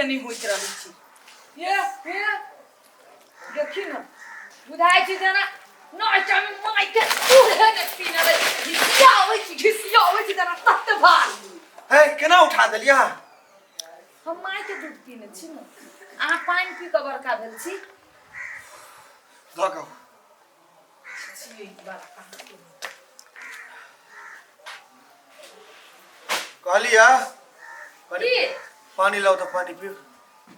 नहीं होइत रहै छी ये देखी न बुझाइ छी जेना नौचा में माइ के उहे ने पीना रे घिसिया होई छी जेना तत भार है केना उठा देलिया हम माइ के दूध पीने छी न अहाँ पानी पी के बड़का भेल छी धगो छी बात कहलिया की पानी लाओ तो पानी पियो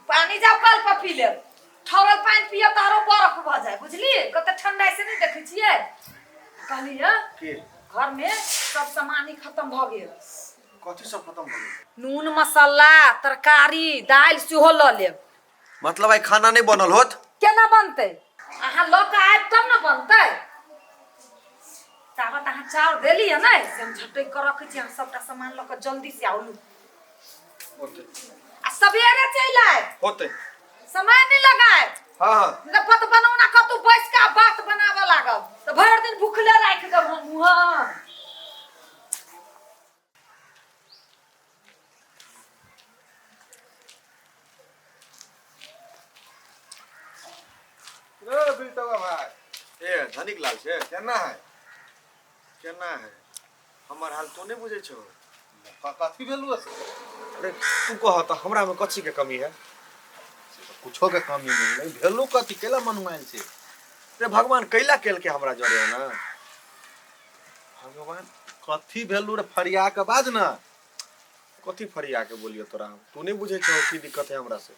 पानी जाओ कल पर पी ले ठोरल पानी पियो तारो बरफ भ जाए बुझली कते ठंडा से नहीं देखै छियै कहलिया की घर में सब सामान खत्म भ गेल कथि सब खत्म भ गेल नून मसाला तरकारी दाल सेहो ल लेब मतलब आई खाना नहीं बनल होत केना बनतै अहाँ ल के आइब तब न बनतै ताबत अहाँ चाउर देली है नै से हम झटक के रखै छी अहाँ सबटा सामान ल के जल्दी से आउ होते आ सवेरे चल आए होते समय नहीं लगाए हां न पत बनौना कतु बैस के बात बनावे लागब त भर दिन भूखले राख देब हम हां रे बिल्टवा भाई ए धनिक लाल छे केना है हमर हाल तो नहीं बुझे छो कथि भेलु अरे तू कह त हमरा में कथि के कमी है कुछो के कमी नहीं भेलो कथी केला मनुआइल छे रे भगवान कैला केल के हमरा जरे ना भगवान कथी भेलु रे फरिया के बाज ना कथि फरिया के बोलियो तोरा तू नहीं बुझे छो की दिक्कत है हमरा से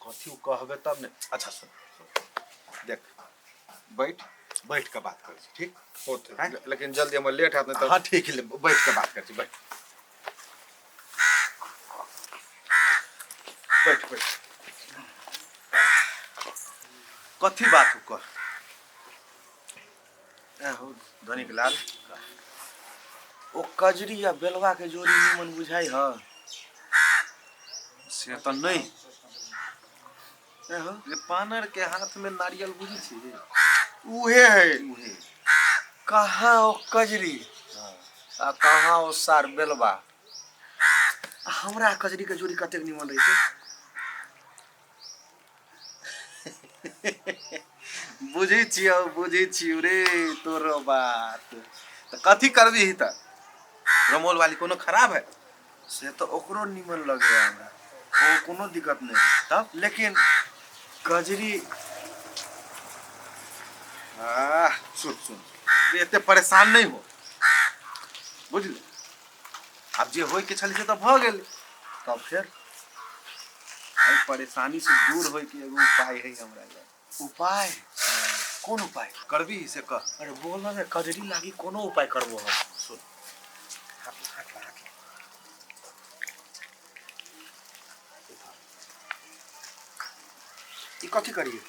कथी कहबे तब ने अच्छा सुन देख बैठ के बात कर ठीक होते लेकिन जल्दी हम लेट है तो हां ठीक है बैठ के बात कर बैठ कथी बात कर हो धनिक लाल ओ कजरी या बेलवा के जोड़ी निमन बुझाई ह से तो नहीं ये पानर के हाथ में नारियल बुझी छी उहे है कहाँ ओ कजरी आ कहाँ ओ सार बेलवा हमरा कजरी के जोड़ी कतेक निमन रही बुझी छियो रे तोरो बात तो कथी करबी ही त रमोल वाली कोनो खराब है से तो ओकरो निमन लगे हमरा ओ कोनो दिक्कत नहीं तब लेकिन कजरी सुन एते परेशान नहीं हो बुझल अब जे होय के छल से तो भ गेल तब फिर आई परेशानी से दूर होय के एगो उपाय है हमरा लग उपाय कौन उपाय करबी से कह अरे बोल ना कजरी लागी कोनो उपाय करबो हम सुन ई कथी करिए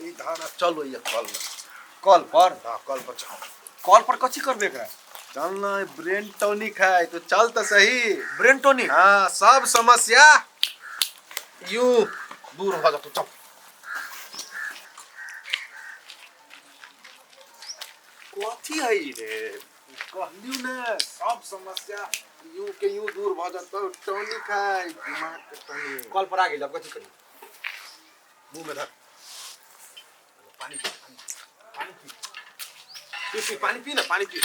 ई धारा चलो ये कल पर हां कल पर चल कल पर कथी करबे एकरा चल ना ब्रेन टॉनिक है तो चल तो सही ब्रेन टॉनिक हां सब समस्या यूं दूर हो जा तो चल कथी है रे कहलियो ना सब समस्या यूं के यूं दूर हो जा तो टॉनिक है दिमाग के टॉनिक कल पर आ गेल अब कथी करी मुंह में धर पानी पानी पी ना पानी पी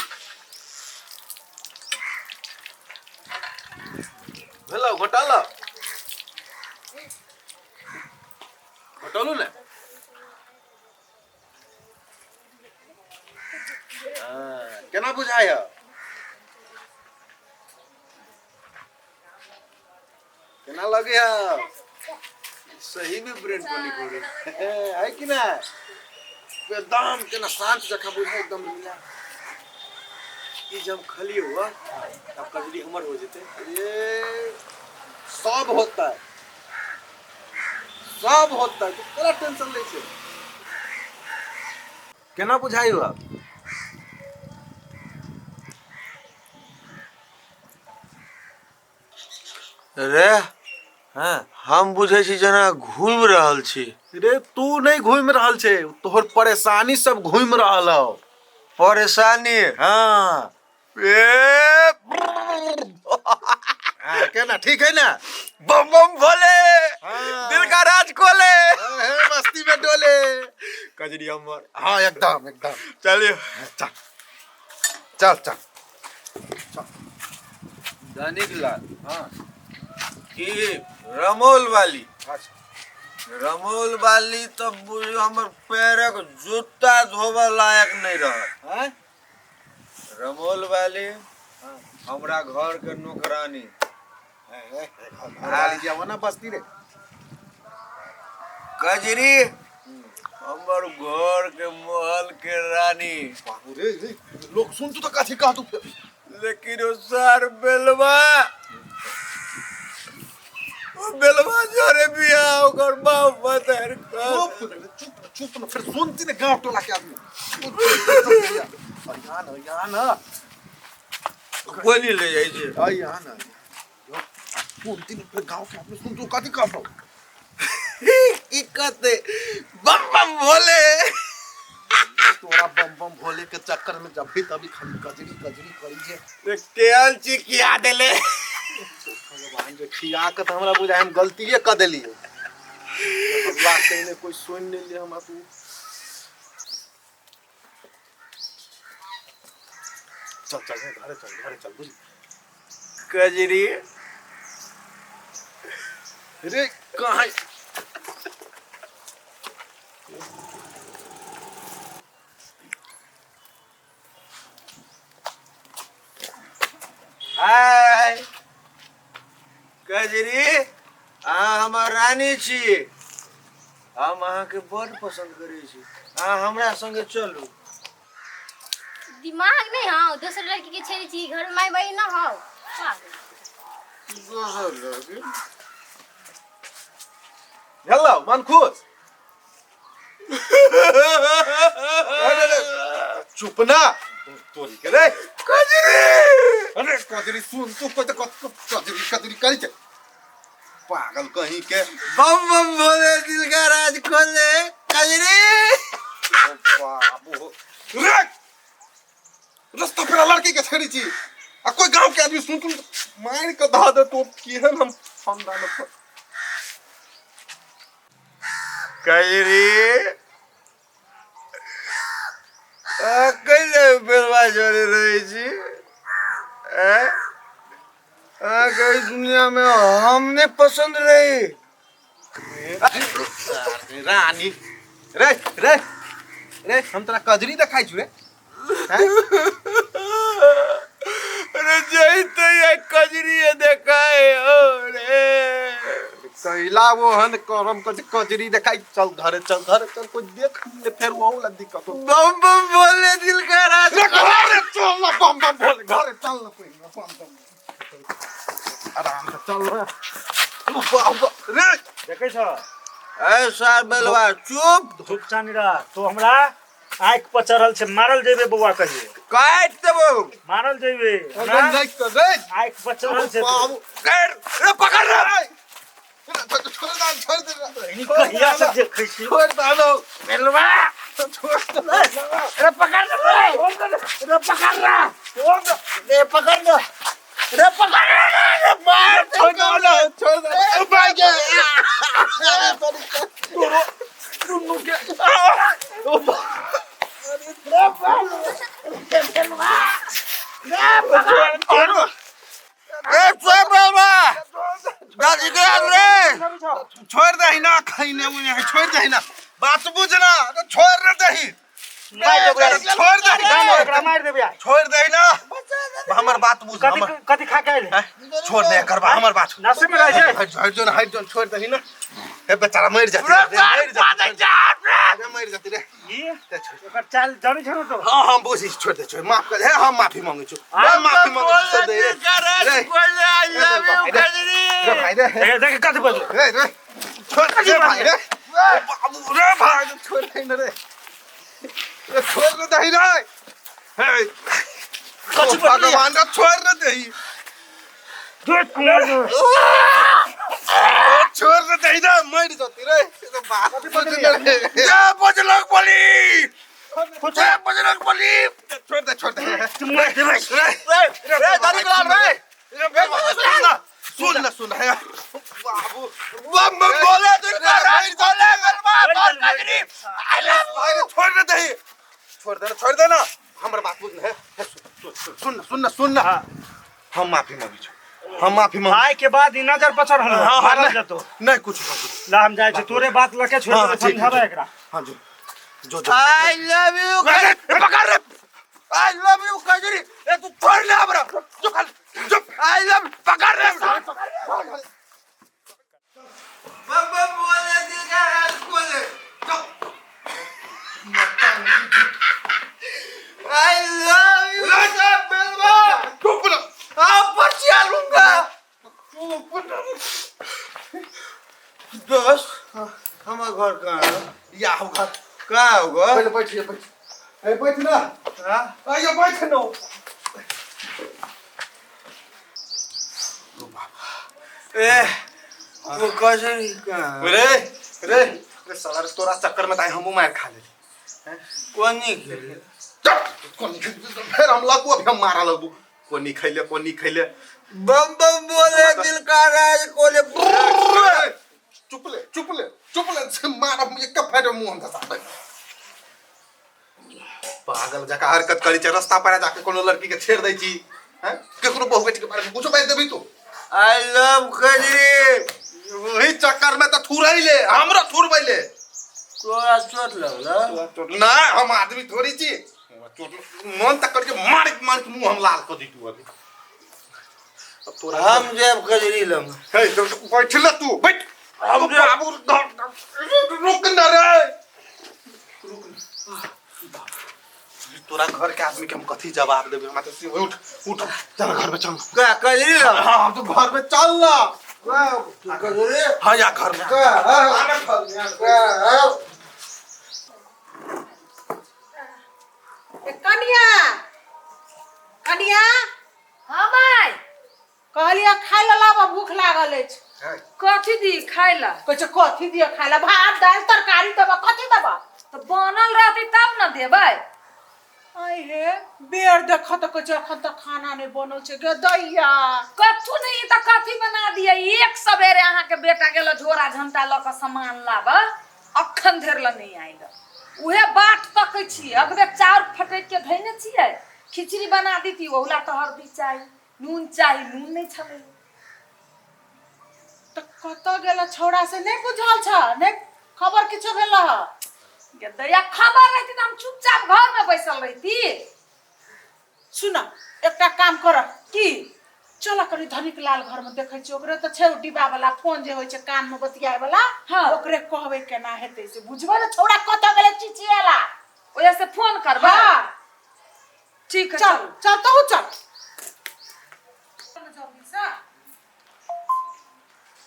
हेलो घोटाला घोटालू ना केना बुझाय केना लगे है सही में ब्रेन टॉनिक हो रही है कि ना एकदम केना शांत जखा बुझाय एकदम मिला ई जब खली हुआ तब कजरी हमर हो जेते ये सब होता है तो केना टेंशन ले छे केना बुझाई हुआ रे हां हम बुझे छी जना घूम रहल छी रे तू नहीं घूम रहल छे तोहर परेशानी सब घूम रहल हो परेशानी हां ए हाँ कहना ठीक है ना? बम बम भोले हाँ। दिल का राज खोले है मस्ती में डोले। कजरी अमर हाँ एकदम एकदम। चलिए चल चल चल। धनिक लाल हाँ की रमोल वाली अच्छा रमोल वाली तो बुझियो हमर पैरक जूता धोबे लायक नहीं रह। हाँ रमोल वाली हमरा घर के नौकरानी वाली जाओ ना बस्ती रे। कजरी हमर घर के महल के रानी। बाबू रे रे लोग सुन तू तो काठी कहा तू फिर। लेकिन वो सार बेलवा जोरे बिया ओकर बाप बतर चुप चुप ना फिर सुनती ने गांव टोला के आदमी। अयान गोली ले जाई छे। अयान सुनती ने फिर गांव के आदमी सुन तू काठी कहा तो। की कहते बम बम भोले तोरा बम बम भोले के चक्कर में जब भी तभी खाली कजरी कजरी करी जे। केल ची किया देले भगवान जो खिया के तो हमरा बुझाय हम गलतीए क देली। अल्लाह कइने कोई सुन नहीं ले हमरा तू। चल चल घरे चल बुझ। कजरी रे कहां हाय कजरी हमर रानी छी। हम अहाँ के बड़ पसंद करे छी। हमरा संगे चलू। दिमाग नहीं हाँ दूसरे लड़की के छेड़ी छी घर में माई बहन ना हो। हेलो मन खुश। चुप ना तोरी के रे कजरी अरे कजरी सुन तू कोई तो कजरी कजरी करी छे पागल कहीं के। बम बम भोले दिल का राज खोले कजरी। बाबू रे रास्ता पे लड़की के छेड़ी छी आ कोई गांव के आदमी सुन मार के धा दे तो केहन हम खानदान पर। कजरी कैसे बेलवा जोड़े रही छी। कई दुनिया में हमने पसंद रही। रानी रे रे रे हम तोरा कजरी देखाई छु रे। अरे जही तो ये कजरी देखाए हो रे। कैला वो हन करम कजरी देखाई चल घरे चल कोई देख ले फिर वो वाला दिक्कत हो। बम बम बोले दिल का राज घरे चल ना बम बम बोल घरे चल ना कोई ना बम बम आराम से चल ना रे देखे छ ऐसा बेलवा चुप धूप चानी रहा तो हमरा आंख पर चढ़ल छे मारल जेबे बउआ कहिए काट देबो मारल जेबे अरे नहीं कर रे आंख पर चढ़ल छे बाबू कर रे पकड़ रे छोड़ दे इ कहिया से देखै छी छोड़ दे बेलवा छोड़ दे रे पकड़ रे पकड़ रे पकड़ रे पकड़ रे मार छोड़ दे भाई गया सुनु के छोड़ दे ना खाइने मुने छोड़ दे ना बात बुझ ना तो छोड़ दे मार देबे छोड़ दे एकरा मार देबे छोड़ दे ना हमर बात बुझ कथि कथि खा के आइले छोड़ दे करबा हमर बात नसे में रह छै हाइट जोन छोड़ दे ना ए बेचारा मर जाती मर जाती रे ई एकर चाल जानि छ तो हां हम बुझी छोड़ दे छोड़ माफ कर हम माफी मांगै छु माफी मांगै छोड़ दे रे भाई रे देख कथि बोल रे छोड़ दे भाई रे बाबू रे भाई छोड़ दे ना रे छोड़ दे रे हे कथि बोल भगवान रे छोड़ दे देख कुमार छोड़ दे ना मर जाती रे तो बात बुझ रे जा बजरंग बली जा बजरंग बली छोड़ दे तुम मार देबे रे दादी लाल रे सुन ना सुन है बाबू बम बोले जिनका राज बोले गलबा बात भाई छोड़ देना हमर बात बुझ है सुन ना हम माफी मांगी आय के बाद ई नजर पचर हलो मारल जतो नहीं कुछ ला हम जाय छै तोरे बात लके छोड़ दे समझाबे एकरा हां जो आई लव यू पकड़ रे आई लव यू कजरी ए तू छोड़ ले हमरा चुप आई लव पकड़ रे बम बोले दिल का राज बोले आई लव यू सब बेलवा चुप ना आप बचा लूंगा दोस्त हमारा घर कहाँ है या होगा कहाँ होगा पहले बैठ ना हाँ आइए बैठ ना वो कैसे रे साला तोरा चक्कर में ताई हमू मार खा ले कौन नहीं खेले फिर हम लगू अभी हम मारा लगू कोनी खैले बम बोले दिल का राज कोले चुप ले मारा एक फेट मुंह अंदर सा पागल जका हरकत करी छ रास्ता पर जाके कोनो लड़की के छेड़ दै छी हैं केकरो बहु बेटी के बारे में कुछो बात देबी तो आई लव कजरी वही चक्कर में तो थुरई ले हमरा थुरबैले तोरा चोट लगल ना हम आदमी थोड़ी छी मन तक करके मार के मुंह हम लाल कर दी तू अभी अब तोरा हम जेब कजरी लम हे बैठ ले तू बैठ अब बाबू रुक ना रे तोरा घर के आदमी के हम कथी जवाब देबे हमरा तो उठ चल घर में चल का कजरी लम हां तो घर में चल ना कजरी हां या घर में कनिया हाँ भाई कहलिया खाय ला लाबा भूख लागल अछि कथी दी खाय ला कहै छ कथी दिया खाय ला भात दाल तरकारी देबा कथी देबा त बनल रहती तब न देबै आई हे बेर देख त कहै छ अखन त खाना नै बनल छै गे दैया कथु नै त कथी बना दिया एक सबेरे अहाँ के बेटा गेल झोरा झंटा ल के सामान लाबा अखन धर ल नै आइल उहे बाट तकै छी अगबे चाउर फटक के धैने छियै खिचड़ी बना दीती ओहुला तो हल्दी चाहिए नून नहीं छले तो कत गेल छौड़ा से नहीं बुझल छ नहीं खबर किछो भेल ह गे दया खबर रहती त हम चुपचाप घर में बैसल रहती सुना एकटा काम कर की चला करी धनिक लाल घर में देखै छी ओकरे त छै डिब्बा वाला फोन जे होय छै कान में बतियाय वाला हां ओकरे कहबे केना हेतै से बुझबै न छौड़ा कत गेल चिचियाला ओया से फोन करबा हां ठीक है चल तो चल